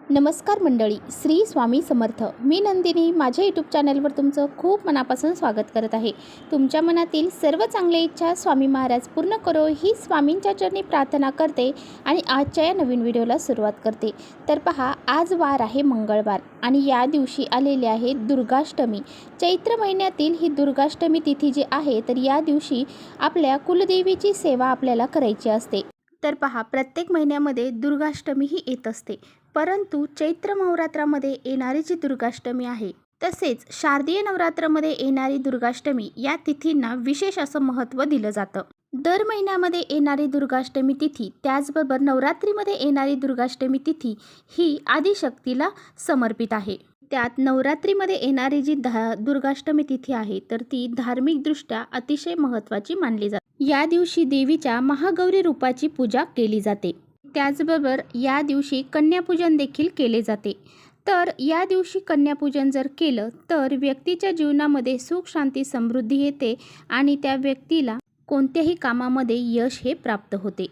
नमस्कार मंडळी, श्री स्वामी समर्थ. मी नंदिनी माझ्या यूट्यूब चॅनलवर तुमचं खूप मनापासून स्वागत करत आहे. तुमच्या मनातील सर्व चांगल्या इच्छा स्वामी महाराज पूर्ण करो ही स्वामींच्या चरणी प्रार्थना करते आणि आजच्या या नवीन व्हिडिओला सुरुवात करते. तर पहा, आज वार आहे मंगळवार आणि या दिवशी आलेली आहे दुर्गाष्टमी. चैत्र महिन्यातील ही दुर्गाष्टमी तिथी जी आहे, तर या दिवशी आपल्या कुलदेवीची सेवा आपल्याला करायची असते. तर पहा, प्रत्येक महिन्यामध्ये दुर्गाष्टमी ही येत असते, परंतु चैत्र नवरात्रामध्ये येणारी जी दुर्गाष्टमी आहे, तसेच शारदीय नवरात्रामध्ये येणारी दुर्गाष्टमी या तिथींना विशेष असं महत्त्व दिलं जातं. दर महिन्यामध्ये येणारी दुर्गाष्टमी तिथी, त्याचबरोबर नवरात्रीमध्ये येणारी दुर्गाष्टमी तिथी ही आदिशक्तीला समर्पित आहे. त्यात नवरात्रीमध्ये येणारी जी दुर्गाष्टमी तिथी आहे, तर ती धार्मिकदृष्ट्या अतिशय महत्त्वाची मानली जाते. या दिवशी देवीच्या महागौरी रूपाची पूजा केली जाते. त्याचबरोबर या दिवशी कन्यापूजन देखील केले जाते. तर या दिवशी कन्यापूजन जर केलं तर व्यक्तीच्या जीवनामध्ये सुख, शांती, समृद्धी येते आणि त्या व्यक्तीला कोणत्याही कामामध्ये यश हे प्राप्त होते.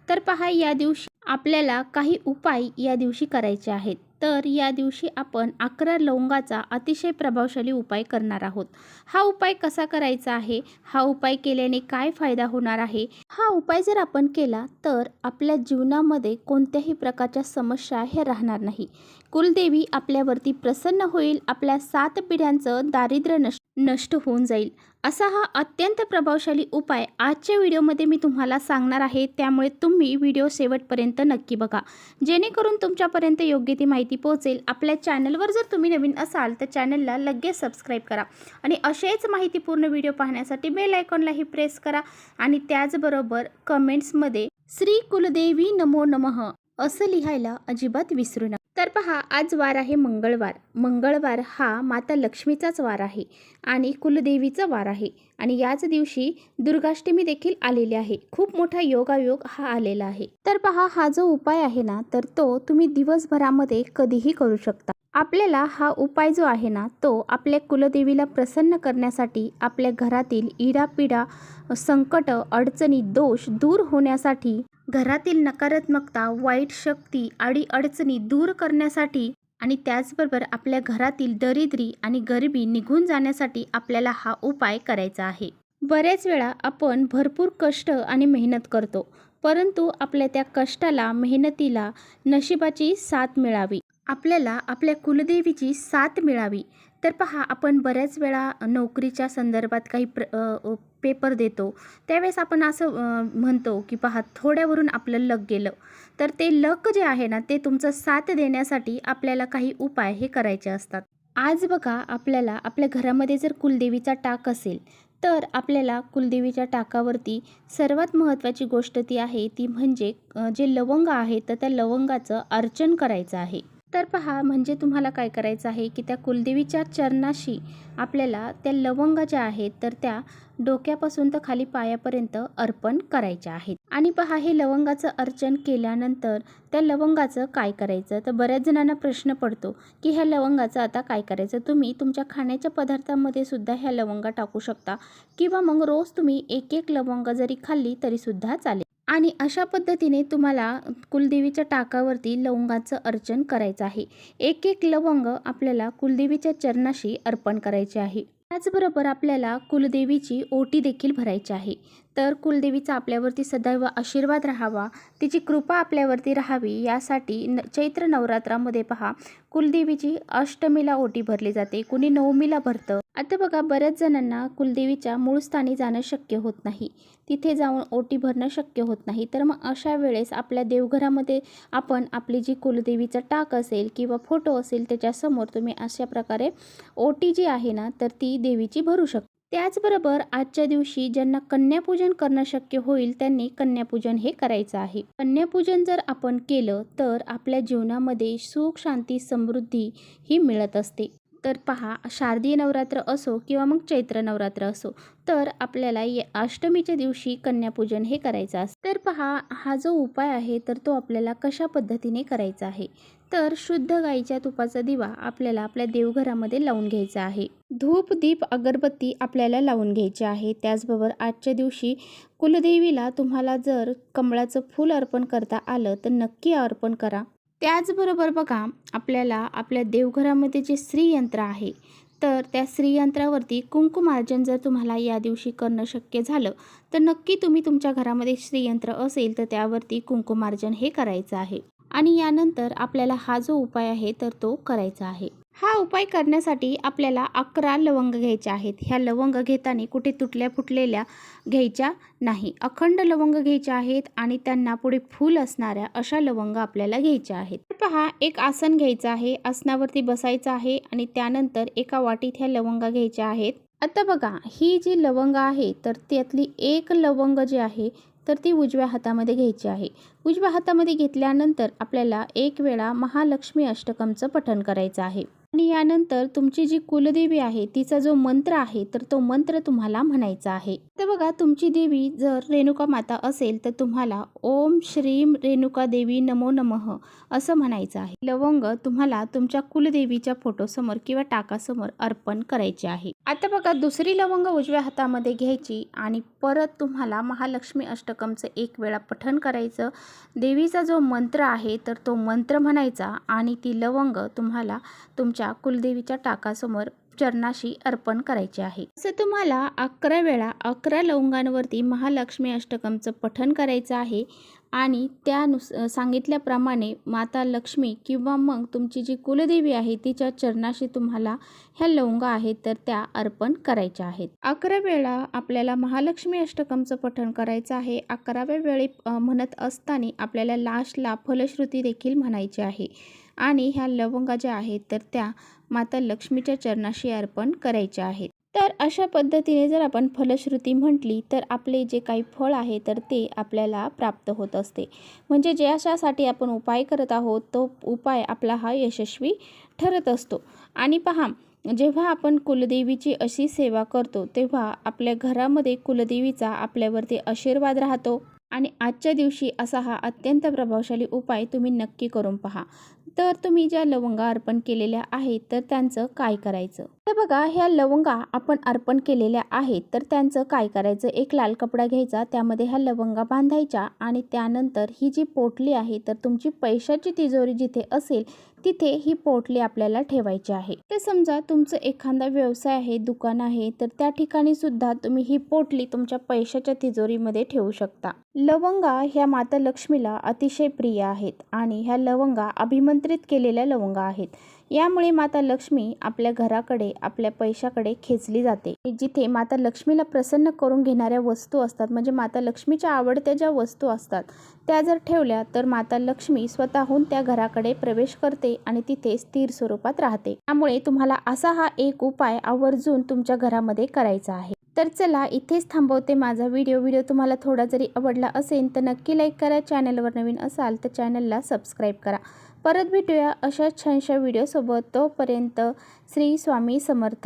तर पहा, या दिवशी आपल्याला काही उपाय या दिवशी करायचे आहेत. तर या दिवशी आपण 11 लवंगाचा अतिशय प्रभावशाली उपाय करणार आहोत. हा उपाय कसा करायचा आहे, हा उपाय केल्याने काय फायदा होणार आहे, हा उपाय जर आपण केला तर आपल्या जीवनामध्ये कोणत्याही प्रकारच्या समस्या हे राहणार नाही. कुलदेवी आपल्यावरती प्रसन्न होईल, आपल्या 7 पिढ्यांचं दारिद्र्य नष्ट होऊन जाईल. असा हा अत्यंत प्रभावशाली उपाय आजच्या व्हिडिओमध्ये मी तुम्हाला सांगणार आहे. त्यामुळे तुम्ही व्हिडिओ शेवटपर्यंत नक्की बघा, जेणेकरून तुमच्यापर्यंत योग्य ती माहिती पोहोचेल. आपल्या चॅनलवर जर तुम्ही नवीन असाल तर चॅनलला लगेच सबस्क्राईब करा आणि असेच माहितीपूर्ण व्हिडिओ पाहण्यासाठी बेल आयकॉनलाही प्रेस करा आणि त्याचबरोबर कमेंट्समध्ये श्री कुलदेवी नमो नमः असं लिहायला अजिबात विसरू नका. तर पहा, आज वार आहे मंगळवार. मंगळवार हा माता लक्ष्मीचाच वार आहे आणि कुलदेवीचा वार आहे आणि याच दिवशी दुर्गाष्टमी देखील आलेली आहे. खूप मोठा योगायोग हा आलेला आहे. तर पहा, हा जो उपाय आहे ना, तर तो तुम्ही दिवसभरामध्ये कधीही करू शकता. आपल्याला हा उपाय जो आहे ना, तो आपल्या कुलदेवीला प्रसन्न करण्यासाठी, आपल्या घरातील इडापिडा, संकट, अडचणी, दोष दूर होण्यासाठी, घरातील नकारात्मकता, वाईट शक्ती, अडीअडचणी दूर करण्यासाठी आणि त्याचबरोबर आपल्या घरातील दरिद्री आणि गरिबी निघून जाण्यासाठी आपल्याला हा उपाय करायचा आहे. बऱ्याच वेळा आपण भरपूर कष्ट आणि मेहनत करतो, परंतु आपल्या त्या कष्टाला, मेहनतीला नशिबाची साथ मिळावी, आपल्याला आपल्या कुलदेवीची साथ मिळावी. तर पहा, आपण बऱ्याच वेळा नोकरीच्या संदर्भात काही पेपर देतो, त्यावेळेस आपण असं म्हणतो की पहा, थोड्यावरून आपलं लक गेलं. तर ते लक जे आहे ना, ते तुमचं साथ देण्यासाठी आपल्याला काही उपाय हे करायचे असतात. आज बघा, आपल्याला आपल्या घरामध्ये जर कुलदेवीचा टाक असेल तर आपल्याला कुलदेवीच्या टाकावरती सर्वात महत्त्वाची गोष्ट ती आहे, ती म्हणजे जे लवंग आहे तर त्या लवंगाचं अर्चन करायचं आहे. तर पहा, म्हणजे तुम्हाला काय करायचं आहे की त्या कुलदेवीच्या चरणाशी आपल्याला त्या लवंगा ज्या आहेत तर त्या डोक्यापासून तर खाली पायापर्यंत अर्पण करायच्या आहेत. आणि पहा, हे लवंगाचं अर्चन केल्यानंतर त्या लवंगाचं काय करायचं, तर बऱ्याच जणांना प्रश्न पडतो की ह्या लवंगाचं आता काय करायचं. तुम्ही तुमच्या खाण्याच्या पदार्थांमध्ये सुद्धा ह्या लवंगा टाकू शकता किंवा मग रोज तुम्ही एक एक लवंग जरी खाल्ली तरी सुद्धा चालेल. आणि अशा पद्धतीने तुम्हाला कुलदेवीच्या टाकावरती लवंगाचं अर्चन करायचं आहे. एक एक लवंग आपल्याला कुलदेवीच्या चरणाशी अर्पण करायचे आहे. त्याचबरोबर आपल्याला कुलदेवीची ओटी देखील भरायची आहे. तर कुलदेवीचा आपल्यावरती सदैव आशीर्वाद राहावा, तिची कृपा आपल्यावरती राहावी, यासाठी चैत्र नवरात्रामध्ये पहा, कुलदेवीची अष्टमीला ओटी भरली जाते, कुणी नवमीला भरतं. आता बघा, बऱ्याच जणांना कुलदेवीच्या मूळ स्थानी जाणं शक्य होत नाही, तिथे जाऊन ओटी भरणं शक्य होत नाही. तर मग अशा वेळेस आपल्या देवघरामध्ये आपण आपली जी कुलदेवीचा टाक असेल किंवा फोटो असेल त्याच्यासमोर तुम्ही अशा प्रकारे ओटी जी आहे ना, तर ती देवीची भरू शकता. त्याचबरोबर आजच्या दिवशी ज्यांना कन्यापूजन करणं शक्य होईल त्यांनी कन्यापूजन हे करायचं आहे. कन्यापूजन जर आपण केलं तर आपल्या जीवनामध्ये सुख, शांती, समृद्धी ही मिळत असते. तर पहा, शारदीय नवरात्र असो किंवा मग चैत्र नवरात्र असो, तर आपल्याला या अष्टमीच्या दिवशी कन्यापूजन हे करायचं असतं. तर पहा, हा जो उपाय आहे तर तो आपल्याला कशा पद्धतीने करायचा आहे, तर शुद्ध गाईच्या तुपाचा दिवा आपल्याला आपल्या देवघरामध्ये लावून घ्यायचा आहे. धूप, दीप, अगरबत्ती आपल्याला लावून घ्यायची आहे. त्याचबरोबर आजच्या दिवशी कुलदेवीला तुम्हाला जर कमळाचं फूल अर्पण करता आलं तर नक्की अर्पण करा. त्याचबरोबर बघा, आपल्याला आपल्या देवघरामध्ये जे श्रीयंत्र आहे, तर त्या श्रीयंत्रावरती कुंकुमार्जन जर तुम्हाला या दिवशी करणं शक्य झालं, तर नक्की तुम्ही तुमच्या घरामध्ये श्रीयंत्र असेल तर त्यावरती कुंकुमार्जन हे करायचं आहे. आणि यानंतर आपल्याला हा जो उपाय आहे तर तो करायचा आहे. हा उपाय करण्यासाठी आपल्याला 11 लवंग घ्यायच्या आहेत. ह्या लवंग घेताना कुठे तुटल्या फुटलेल्या घ्यायच्या नाही. अखंड लवंग घ्यायच्या आहेत आणि त्यांना पुढे फूल असणाऱ्या अशा लवंग आपल्याला घ्यायच्या आहेत. तर पहा, एक आसन घ्यायचं आहे, आसनावरती बसायचं आहे आणि त्यानंतर एका वाटीत ह्या लवंगा घ्यायच्या आहेत. आता बघा, ही जी लवंग आहे तर त्यातली एक लवंग जी आहे तर ती उजव्या हातामध्ये घ्यायची आहे. उजव्या हातामध्ये घेतल्यानंतर आपल्याला एक वेळा महालक्ष्मी अष्टकमचं पठण करायचं आहे. आणि यानंतर तुमची जी कुलदेवी आहे तिचा जो मंत्र आहे तर तो मंत्र तुम्हाला म्हणायचा आहे. तर बघा, तुमची देवी जर रेणुका माता असेल तर तुम्हाला ओम श्रीम रेणुका देवी नमो नमः असं म्हणायचं आहे. लवंग तुम्हाला तुमच्या कुलदेवीच्या फोटोसमोर किंवा टाकासमोर अर्पण करायचे आहे. आता बघा, दुसरी लवंग उजव्या हातामध्ये घ्यायची आणि परत तुम्हाला महालक्ष्मी अष्टकमचं एक वेळा पठण करायचं. देवीचा जो मंत्र आहे तर तो मंत्र म्हणायचा आणि ती लवंग तुम्हाला तुमच्या कुलदेवीच्या टाकासमोर चरणाशी अर्पण करायचे आहे. असं तुम्हाला 11 वेळा 11 लवंगांवरती महालक्ष्मी अष्टकमचं पठण करायचं आहे आणि सांगितल्याप्रमाणे माता लक्ष्मी किंवा मग तुमची जी कुलदेवी आहे तिच्या चरणाशी तुम्हाला ह्या लवंगा आहेत तर त्या अर्पण करायच्या आहेत. 11 वेळा आपल्याला महालक्ष्मी अष्टकमचं पठण करायचं आहे. 11व्या वेळी म्हणत असताना आपल्याला लास्टला फलश्रुती देखील म्हणायची आहे आणि ह्या लवंगा ज्या आहेत तर त्या माता लक्ष्मीच्या चरणाशी अर्पण करायच्या आहेत. तर अशा पद्धतीने जर आपण फलश्रुती म्हटली तर आपले जे काही फळ आहे तर ते आपल्याला प्राप्त होत असते. म्हणजे ज्यासाठी आपण उपाय करत आहोत तो उपाय आपला हा यशस्वी ठरत असतो. आणि पहा, जेव्हा आपण कुलदेवीची अशी सेवा करतो तेव्हा आपल्या घरामध्ये कुलदेवीचा आपल्यावरती आशीर्वाद राहतो. आणि आजच्या दिवशी असा हा अत्यंत प्रभावशाली उपाय तुम्ही नक्की करून पहा. तर तुम्ही ज्या लवंगा अर्पण केलेल्या आहेत तर त्यांचं काय करायचं? तर बघा, ह्या लवंगा आपण अर्पण केलेल्या आहेत तर त्यांचं काय करायचं? एक लाल कपडा घ्यायचा, त्यामध्ये ह्या लवंगा बांधायच्या आणि त्यानंतर ही जी पोटली आहे तर तुमची पैशाची तिजोरी जिथे असेल तिथे ही पोटली आपल्याला ठेवायची आहे. तर समजा तुमचं एखादा व्यवसाय आहे, दुकान आहे, तर त्या ठिकाणी सुद्धा तुम्ही ही पोटली तुमच्या पैशाच्या तिजोरीमध्ये ठेवू शकता. लवंगा ह्या माता लक्ष्मीला अतिशय प्रिय आहेत आणि ह्या लवंगा अभिमंत्रित केलेल्या लवंगा आहेत. यामुळे माता लक्ष्मी आपल्या घराकडे, आपल्या पैशाकडे खेचली जाते. जिथे माता लक्ष्मीला प्रसन्न करून घेणाऱ्या वस्तू असतात, म्हणजे माता लक्ष्मीच्या आवडत्या ज्या वस्तू असतात त्या जर ठेवल्या तर माता लक्ष्मी स्वतःहून त्या घराकडे प्रवेश करते आणि तिथे स्थिर स्वरूपात राहते. त्यामुळे तुम्हाला असा हा एक उपाय आवर्जून तुमच्या घरामध्ये करायचा आहे. तर चला, इथेच थांबवते माझा व्हिडिओ तुम्हाला थोडा जरी आवडला असेल तर नक्की लाईक करा. चॅनलवर नवीन असाल तर चॅनलला सबस्क्राईब करा. परत भेटूया अशा छानशा व्हिडिओसोबत. तोपर्यंत श्री स्वामी समर्थ.